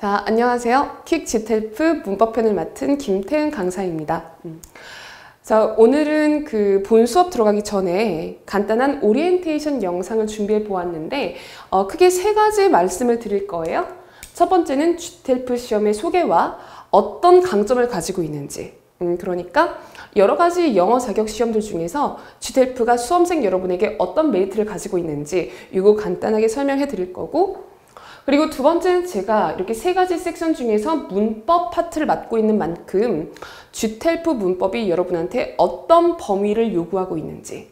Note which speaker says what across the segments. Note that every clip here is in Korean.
Speaker 1: 자, 안녕하세요. 퀵 GTELF 문법편을 맡은 김태은 강사입니다. 자, 오늘은 그 본 수업 들어가기 전에 간단한 오리엔테이션 영상을 준비해 보았는데 크게 세 가지 말씀을 드릴 거예요. 첫 번째는 GTELF 시험의 소개와 어떤 강점을 가지고 있는지, 그러니까 여러 가지 영어 자격 시험들 중에서 GTELF가 수험생 여러분에게 어떤 메리트를 가지고 있는지 이거 간단하게 설명해 드릴 거고, 그리고 두 번째는 제가 이렇게 세 가지 섹션 중에서 문법 파트를 맡고 있는 만큼 GTELF 문법이 여러분한테 어떤 범위를 요구하고 있는지,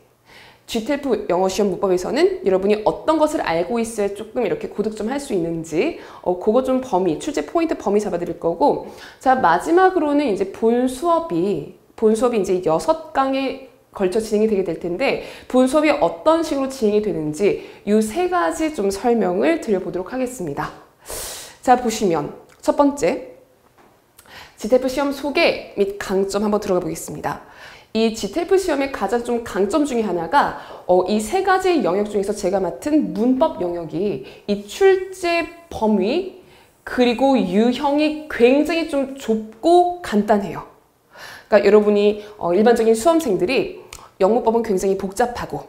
Speaker 1: GTELF 영어 시험 문법에서는 여러분이 어떤 것을 알고 있어야 조금 이렇게 고득점 할 수 있는지 그거 좀 범위, 출제 포인트 범위 잡아드릴 거고, 자, 마지막으로는 이제 본 수업이 이제 6강에 걸쳐 진행이 되게 될 텐데 본 수업이 어떤 식으로 진행이 되는지 이 세 가지 좀 설명을 드려보도록 하겠습니다. 자, 보시면 첫 번째, GTELF 시험 소개 및 강점 한번 들어가 보겠습니다. 이 GTELF 시험의 가장 좀 강점 중에 하나가 이 세 가지 영역 중에서 제가 맡은 문법 영역이 이 출제 범위 그리고 유형이 굉장히 좀 좁고 간단해요. 그러니까 여러분이 일반적인 수험생들이 영문법은 굉장히 복잡하고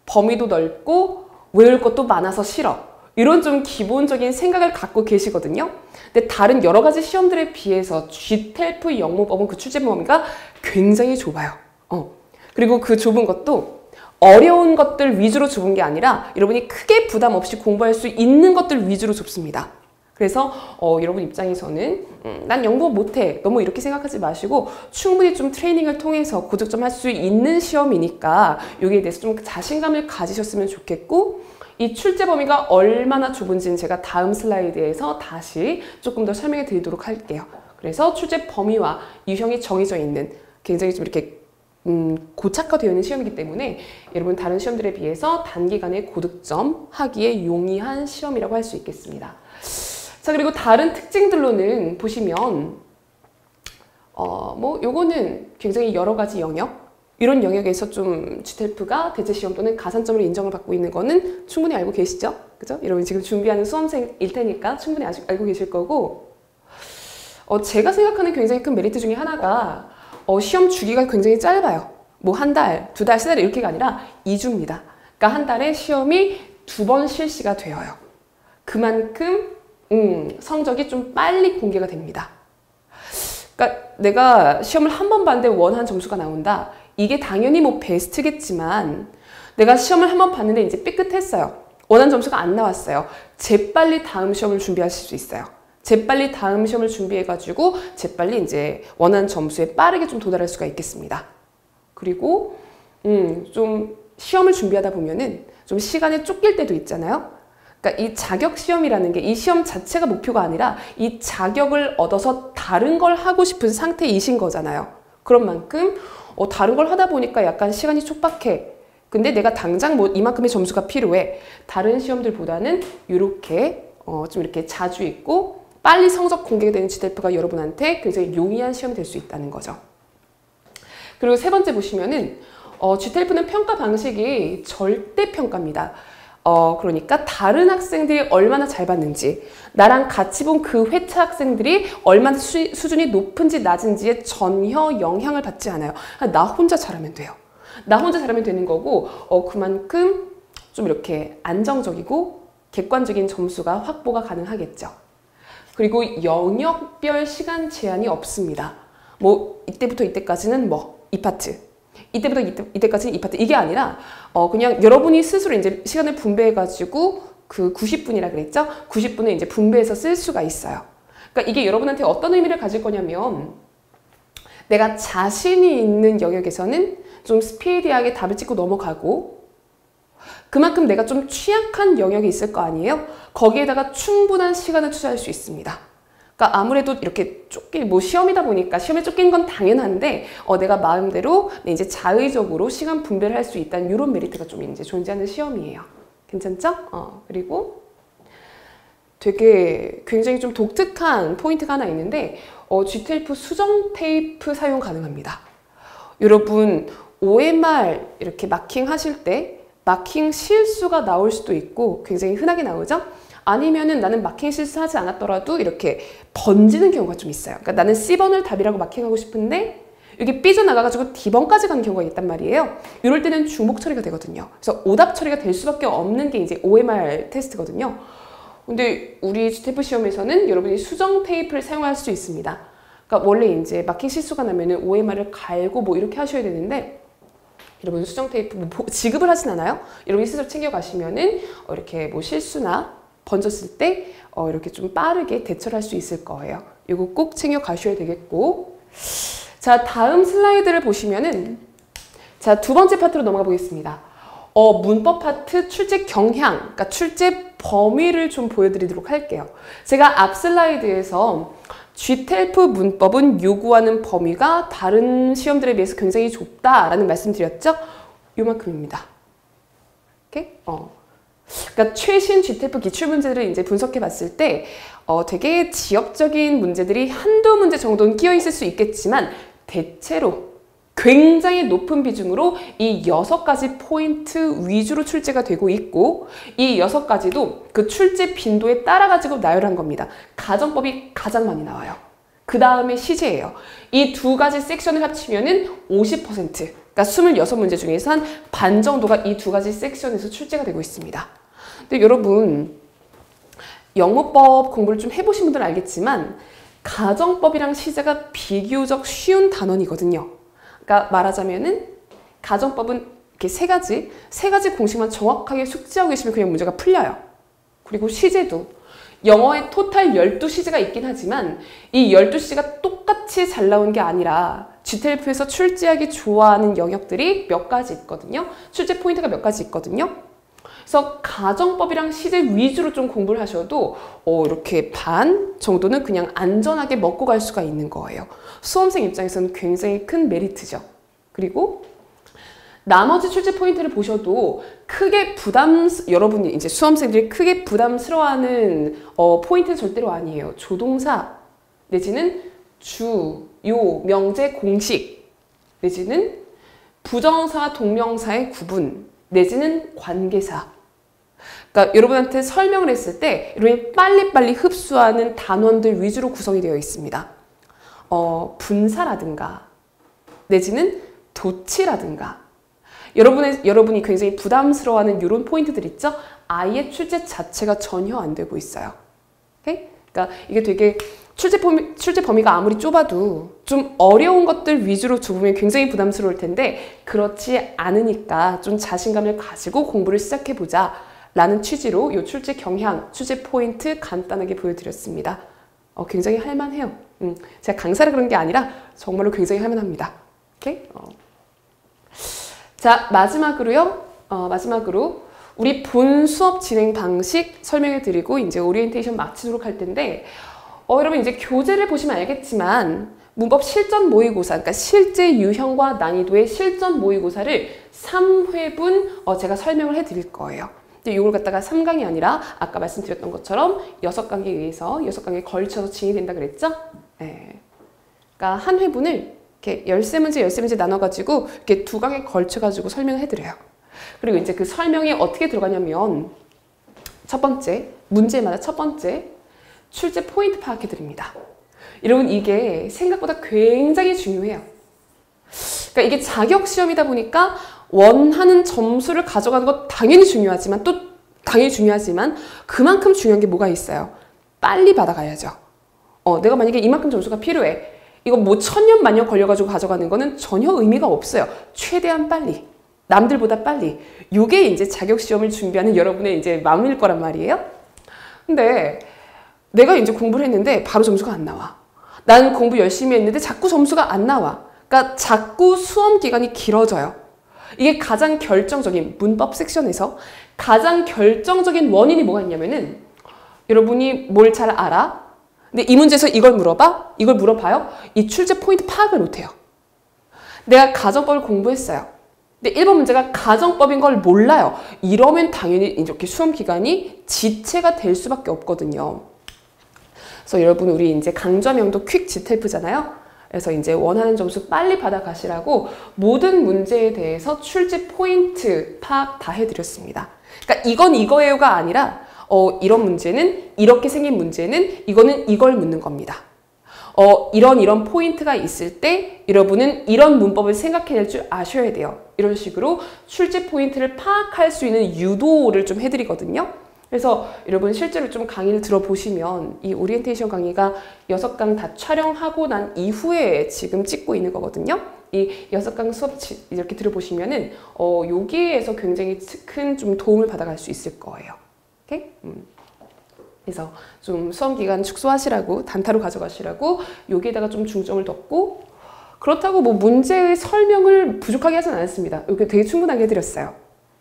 Speaker 1: 범위도 넓고 외울 것도 많아서 싫어, 이런 좀 기본적인 생각을 갖고 계시거든요. 근데 다른 여러 가지 시험들에 비해서 GTELF 영문법은 그 출제 범위가 굉장히 좁아요. 그리고 그 좁은 것도 어려운 것들 위주로 좁은 게 아니라 여러분이 크게 부담 없이 공부할 수 있는 것들 위주로 좁습니다. 그래서 여러분 입장에서는 난 영문법 못해, 너무 이렇게 생각하지 마시고 충분히 좀 트레이닝을 통해서 고득점 할 수 있는 시험이니까 여기에 대해서 좀 자신감을 가지셨으면 좋겠고, 이 출제 범위가 얼마나 좁은지는 제가 다음 슬라이드에서 다시 조금 더 설명해 드리도록 할게요. 그래서 출제 범위와 유형이 정해져 있는 굉장히 좀 이렇게 고착화되어 있는 시험이기 때문에 여러분 다른 시험들에 비해서 단기간에 고득점 하기에 용이한 시험이라고 할 수 있겠습니다. 자, 그리고 다른 특징들로는 보시면 요거는 굉장히 여러 가지 영역, 이런 영역에서 좀 GTELF가 대체 시험 또는 가산점으로 인정을 받고 있는 거는 충분히 알고 계시죠? 그죠? 여러분 지금 준비하는 수험생일 테니까 충분히 알고 계실 거고, 제가 생각하는 굉장히 큰 메리트 중에 하나가 시험 주기가 굉장히 짧아요. 뭐 한 달, 두 달, 세 달 이렇게가 아니라 2주입니다. 그러니까 한 달에 시험이 2번 실시가 되어요. 그만큼 성적이 좀 빨리 공개가 됩니다. 그러니까 내가 시험을 한 번 봤는데 원하는 점수가 나온다. 이게 당연히 뭐 베스트겠지만 내가 시험을 한 번 봤는데 이제 삐끗했어요. 원하는 점수가 안 나왔어요. 재빨리 다음 시험을 준비하실 수 있어요. 재빨리 다음 시험을 준비해가지고 재빨리 이제 원하는 점수에 빠르게 좀 도달할 수가 있겠습니다. 그리고 좀 시험을 준비하다 보면은 좀 시간에 쫓길 때도 있잖아요. 그러니까 이 자격 시험이라는 게 이 시험 자체가 목표가 아니라 이 자격을 얻어서 다른 걸 하고 싶은 상태이신 거잖아요. 그런 만큼 다른 걸 하다 보니까 약간 시간이 촉박해. 근데 내가 당장 뭐 이만큼의 점수가 필요해. 다른 시험들보다는 이렇게 좀 이렇게 자주 있고 빨리 성적 공개가 되는 GTELF가 여러분한테 굉장히 용이한 시험이 될 수 있다는 거죠. 그리고 세 번째 보시면은 GTELF는 평가 방식이 절대평가입니다. 그러니까 다른 학생들이 얼마나 잘 봤는지, 나랑 같이 본 그 회차 학생들이 얼마나 수준이 높은지 낮은지에 전혀 영향을 받지 않아요. 나 혼자 잘하면 돼요. 나 혼자 잘하면 되는 거고 그만큼 좀 이렇게 안정적이고 객관적인 점수가 확보가 가능하겠죠. 그리고 영역별 시간 제한이 없습니다. 뭐 이때부터 이때까지는 뭐 이 파트, 이때부터 이때까지는 이 파트, 이게 아니라 그냥 여러분이 스스로 이제 시간을 분배해가지고 그 90분이라 그랬죠? 90분을 이제 분배해서 쓸 수가 있어요. 그러니까 이게 여러분한테 어떤 의미를 가질 거냐면, 내가 자신이 있는 영역에서는 좀 스피디하게 답을 찍고 넘어가고, 그만큼 내가 좀 취약한 영역이 있을 거 아니에요? 거기에다가 충분한 시간을 투자할 수 있습니다. 그러니까 아무래도 이렇게 뭐 시험이다 보니까 시험에 쫓긴 건 당연한데 내가 마음대로 이제 자의적으로 시간 분배를 할 수 있다는 이런 메리트가 좀 이제 존재하는 시험이에요. 괜찮죠? 그리고 되게 굉장히 좀 독특한 포인트가 하나 있는데 GTELF 수정 테이프 사용 가능합니다. 여러분 OMR 이렇게 마킹 하실 때 마킹 실수가 나올 수도 있고 굉장히 흔하게 나오죠. 아니면은 나는 마킹 실수하지 않았더라도 이렇게 번지는 경우가 좀 있어요. 그러니까 나는 C번을 답이라고 마킹하고 싶은데 여기 삐져나가가지고 D번까지 가는 경우가 있단 말이에요. 이럴 때는 중복 처리가 되거든요. 그래서 오답 처리가 될 수밖에 없는 게 이제 OMR 테스트거든요. 근데 우리 GTF 시험에서는 여러분이 수정 테이프를 사용할 수 있습니다. 그러니까 원래 이제 마킹 실수가 나면은 OMR을 갈고 뭐 이렇게 하셔야 되는데 여러분 수정 테이프 뭐 지급을 하진 않아요. 여러분이 스스로 챙겨 가시면은 이렇게 뭐 실수나 번졌을 때 이렇게 좀 빠르게 대처를 할 수 있을 거예요. 이거 꼭 챙겨 가셔야 되겠고. 자, 다음 슬라이드를 보시면은 자, 두 번째 파트로 넘어가 보겠습니다. 문법 파트 출제 경향, 그러니까 출제 범위를 좀 보여드리도록 할게요. 제가 앞 슬라이드에서 GTLF 문법은 요구하는 범위가 다른 시험들에 비해서 굉장히 좁다라는 말씀 드렸죠? 요만큼입니다. 오케이? 그러니까 최신 GTF 기출문제들을 이제 분석해 봤을 때 되게 지역적인 문제들이 한두 문제 정도는 끼어 있을 수 있겠지만 대체로 굉장히 높은 비중으로 이 6가지 포인트 위주로 출제가 되고 있고 이 6가지도 그 출제 빈도에 따라 가지고 나열한 겁니다. 가정법이 가장 많이 나와요. 그 다음에 시제예요. 이 두 가지 섹션을 합치면은 50%, 그러니까 26문제 중에서 한 반 정도가 이 두 가지 섹션에서 출제가 되고 있습니다. 근데 여러분 영문법 공부를 좀 해보신 분들은 알겠지만 가정법이랑 시제가 비교적 쉬운 단원이거든요. 그러니까 말하자면은 가정법은 이렇게 세 가지 공식만 정확하게 숙지하고 계시면 그냥 문제가 풀려요. 그리고 시제도 영어에 토탈 12시제가 있긴 하지만 이 12시제가 똑같이 잘 나온 게 아니라 GTLF에서 출제하기 좋아하는 영역들이 몇 가지 있거든요. 출제 포인트가 몇 가지 있거든요. 그래서 가정법이랑 시제 위주로 좀 공부를 하셔도 이렇게 반 정도는 그냥 안전하게 먹고 갈 수가 있는 거예요. 수험생 입장에서는 굉장히 큰 메리트죠. 그리고 나머지 출제 포인트를 보셔도 크게 여러분이 이제 수험생들이 크게 부담스러워하는 포인트는 절대로 아니에요. 조동사 내지는 주, 요, 명제, 공식 내지는 부정사와 동명사의 구분 내지는 관계사. 그러니까 여러분한테 설명을 했을 때 여러분이 빨리빨리 흡수하는 단원들 위주로 구성이 되어 있습니다. 분사라든가 내지는 도치라든가 여러분이 굉장히 부담스러워하는 이런 포인트들 있죠? 아예 출제 자체가 전혀 안 되고 있어요. 오케이? 그러니까 이게 되게 출제 범위가 아무리 좁아도 좀 어려운 것들 위주로 두면 굉장히 부담스러울 텐데 그렇지 않으니까 좀 자신감을 가지고 공부를 시작해보자 라는 취지로 이 출제 경향, 출제 포인트 간단하게 보여드렸습니다. 굉장히 할만해요. 제가 강사를 그런 게 아니라 정말로 굉장히 할만합니다. 오케이? 자, 마지막으로 우리 본 수업 진행 방식 설명해 드리고 이제 오리엔테이션 마치도록 할 텐데 여러분 이제 교재를 보시면 알겠지만 문법 실전 모의고사, 그러니까 실제 유형과 난이도의 실전 모의고사를 3회분 제가 설명을 해 드릴 거예요. 근데 이걸 갖다가 3강이 아니라 아까 말씀드렸던 것처럼 6강에 의해서 6강에 걸쳐서 진행이 된다 그랬죠? 네. 그러니까 한 회분을 이렇게 13문제 나눠가지고 이렇게 2강에 걸쳐가지고 설명을 해드려요. 그리고 이제 그 설명이 어떻게 들어가냐면 첫 번째, 문제마다 첫 번째 출제 포인트 파악해드립니다. 여러분 이게 생각보다 굉장히 중요해요. 그러니까 이게 자격시험이다 보니까 원하는 점수를 가져가는 것 당연히 중요하지만 그만큼 중요한 게 뭐가 있어요? 빨리 받아가야죠. 내가 만약에 이만큼 점수가 필요해. 이거 뭐 1000년 만년 걸려가지고 가져가는 거는 전혀 의미가 없어요. 최대한 빨리. 남들보다 빨리. 이게 이제 자격시험을 준비하는 여러분의 이제 마음일 거란 말이에요. 근데 내가 이제 공부를 했는데 바로 점수가 안 나와. 나는 공부 열심히 했는데 자꾸 점수가 안 나와. 그러니까 자꾸 수험 기간이 길어져요. 이게 가장 결정적인 문법 섹션에서 가장 결정적인 원인이 뭐가 있냐면은 여러분이 뭘 잘 알아? 근데 이 문제에서 이걸 물어봐? 이걸 물어봐요? 이 출제 포인트 파악을 못해요. 내가 가정법을 공부했어요. 근데 1번 문제가 가정법인 걸 몰라요. 이러면 당연히 이렇게 수험 기간이 지체가 될 수밖에 없거든요. 그래서 여러분 우리 이제 강좌명도 퀵 GTLF잖아요. 그래서 이제 원하는 점수 빨리 받아가시라고 모든 문제에 대해서 출제 포인트 파악 다 해드렸습니다. 그러니까 이건 이거예요가 아니라 이런 문제는 이렇게 생긴 문제는 이거는 이걸 묻는 겁니다. 이런 포인트가 있을 때 여러분은 이런 문법을 생각해낼 줄 아셔야 돼요. 이런 식으로 출제 포인트를 파악할 수 있는 유도를 좀 해드리거든요. 그래서 여러분 실제로 좀 강의를 들어보시면 이 오리엔테이션 강의가 6강 다 촬영하고 난 이후에 지금 찍고 있는 거거든요. 이 6강 수업 이렇게 들어보시면은 여기에서 굉장히 큰 좀 도움을 받아갈 수 있을 거예요. 오케이? 그래서 좀 수험 기간 축소하시라고 단타로 가져가시라고 여기에다가 좀 중점을 뒀고 그렇다고 뭐 문제의 설명을 부족하게 하진 않았습니다. 여기 되게 충분하게 해드렸어요.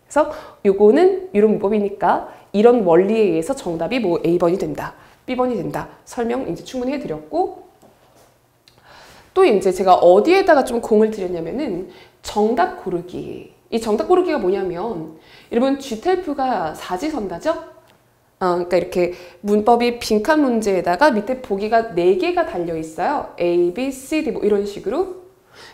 Speaker 1: 그래서 요거는 이런 문법이니까 이런 원리에 의해서 정답이 뭐 A번이 된다, B번이 된다 설명 이제 충분히 해드렸고 또 이제 제가 어디에다가 좀 공을 들였냐면은 정답 고르기. 이 정답 고르기가 뭐냐면 여러분 GTLF가 사지선다죠? 그러니까 이렇게 문법이 빈칸 문제에다가 밑에 보기가 4개가 달려 있어요. A, B, C, D 뭐 이런 식으로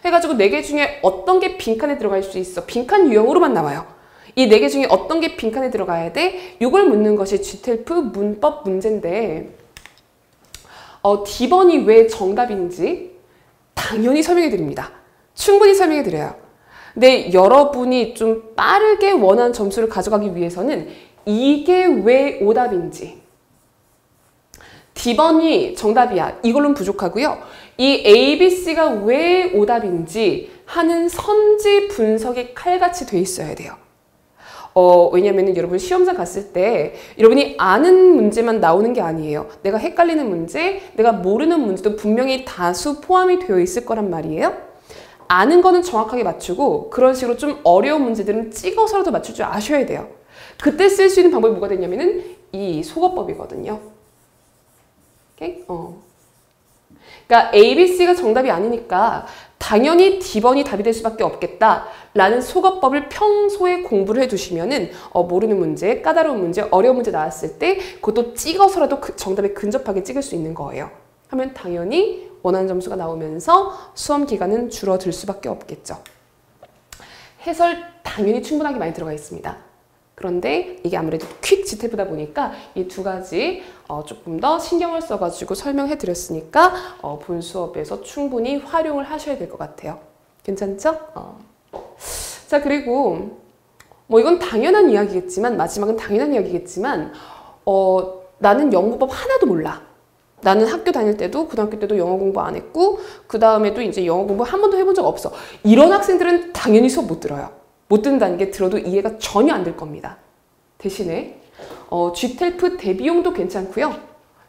Speaker 1: 해가지고 4개 중에 어떤 게 빈칸에 들어갈 수 있어. 빈칸 유형으로만 나와요. 이 4개 중에 어떤 게 빈칸에 들어가야 돼? 이걸 묻는 것이 GTLF 문법 문제인데 D번이 왜 정답인지 당연히 설명해 드립니다. 충분히 설명해 드려요. 근데 여러분이 좀 빠르게 원하는 점수를 가져가기 위해서는 이게 왜 오답인지 D번이 정답이야. 이걸로는 부족하고요. 이 A, B, C가 왜 오답인지 하는 선지 분석이 칼같이 돼 있어야 돼요. 왜냐면은 여러분 시험장 갔을 때 여러분이 아는 문제만 나오는 게 아니에요. 내가 헷갈리는 문제, 내가 모르는 문제도 분명히 다수 포함이 되어 있을 거란 말이에요. 아는 거는 정확하게 맞추고 그런 식으로 좀 어려운 문제들은 찍어서라도 맞출 줄 아셔야 돼요. 그때 쓸 수 있는 방법이 뭐가 되냐면은 이 속어법이거든요. 오케이? 그러니까 A, B, C가 정답이 아니니까 당연히 D번이 답이 될 수밖에 없겠다라는 속어법을 평소에 공부를 해두시면은 모르는 문제, 까다로운 문제, 어려운 문제 나왔을 때 그것도 찍어서라도 정답에 근접하게 찍을 수 있는 거예요. 하면 당연히 원하는 점수가 나오면서 수험 기간은 줄어들 수밖에 없겠죠. 해설 당연히 충분하게 많이 들어가 있습니다. 그런데 이게 아무래도 퀵 GTLF다 보니까 이 두 가지 조금 더 신경을 써가지고 설명해 드렸으니까 본 수업에서 충분히 활용을 하셔야 될 것 같아요. 괜찮죠? 자, 그리고 뭐 이건 당연한 이야기겠지만 마지막은 당연한 이야기겠지만 나는 영문법 하나도 몰라. 나는 학교 다닐 때도 고등학교 때도 영어 공부 안 했고 그 다음에도 이제 영어 공부 한 번도 해본 적 없어. 이런 학생들은 당연히 수업 못 들어요. 못 듣는다는 게 들어도 이해가 전혀 안 될 겁니다. 대신에 GTLF 대비용도 괜찮고요.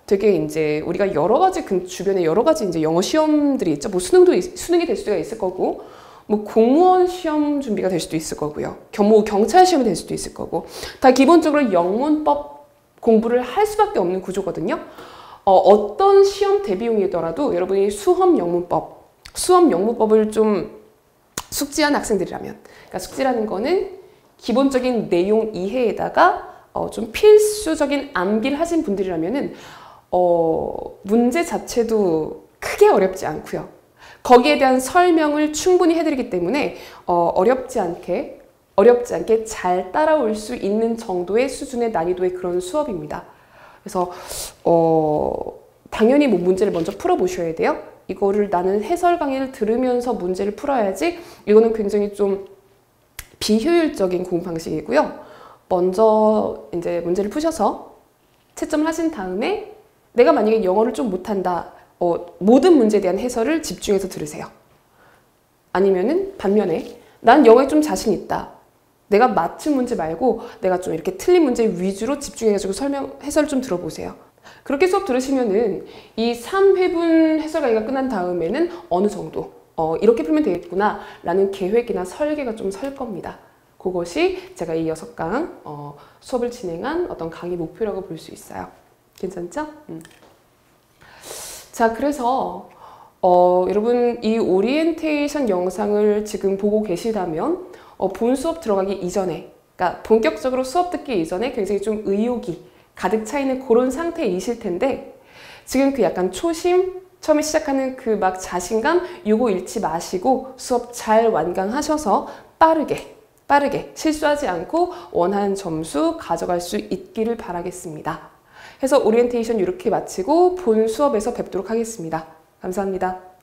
Speaker 1: 되게 이제 우리가 여러 가지 주변에 여러 가지 이제 영어 시험들이 있죠. 뭐 수능이 될 수가 있을 거고, 뭐 공무원 시험 준비가 될 수도 있을 거고요. 경찰 시험이 될 수도 있을 거고, 다 기본적으로 영문법 공부를 할 수밖에 없는 구조거든요. 어떤 시험 대비용이더라도 여러분이 수험 영문법을 좀 숙지한 학생들이라면, 그러니까 숙지라는 거는 기본적인 내용 이해에다가 좀 필수적인 암기를 하신 분들이라면은 문제 자체도 크게 어렵지 않고요. 거기에 대한 설명을 충분히 해드리기 때문에 어렵지 않게 잘 따라올 수 있는 정도의 수준의 난이도의 그런 수업입니다. 그래서 당연히 뭐 문제를 먼저 풀어보셔야 돼요. 이거를 나는 해설 강의를 들으면서 문제를 풀어야지. 이거는 굉장히 좀 비효율적인 공부 방식이고요. 먼저 이제 문제를 푸셔서 채점을 하신 다음에 내가 만약에 영어를 좀 못한다. 모든 문제에 대한 해설을 집중해서 들으세요. 아니면은 반면에 난 영어에 좀 자신 있다. 내가 맞춘 문제 말고 내가 좀 이렇게 틀린 문제 위주로 집중해가지고 해설을 좀 들어보세요. 그렇게 수업 들으시면은 이 3회분 해설 강의가 끝난 다음에는 어느 정도 이렇게 풀면 되겠구나 라는 계획이나 설계가 좀 설 겁니다. 그것이 제가 이 6강 수업을 진행한 어떤 강의 목표라고 볼 수 있어요. 괜찮죠? 자, 그래서 여러분 이 오리엔테이션 영상을 지금 보고 계시다면 본 수업 들어가기 이전에, 그러니까 본격적으로 수업 듣기 이전에 굉장히 좀 의욕이 가득 차 있는 그런 상태이실 텐데 지금 그 약간 초심, 처음에 시작하는 그 막 자신감 요거 잃지 마시고 수업 잘 완강하셔서 빠르게 실수하지 않고 원하는 점수 가져갈 수 있기를 바라겠습니다. 해서 오리엔테이션 이렇게 마치고 본 수업에서 뵙도록 하겠습니다. 감사합니다.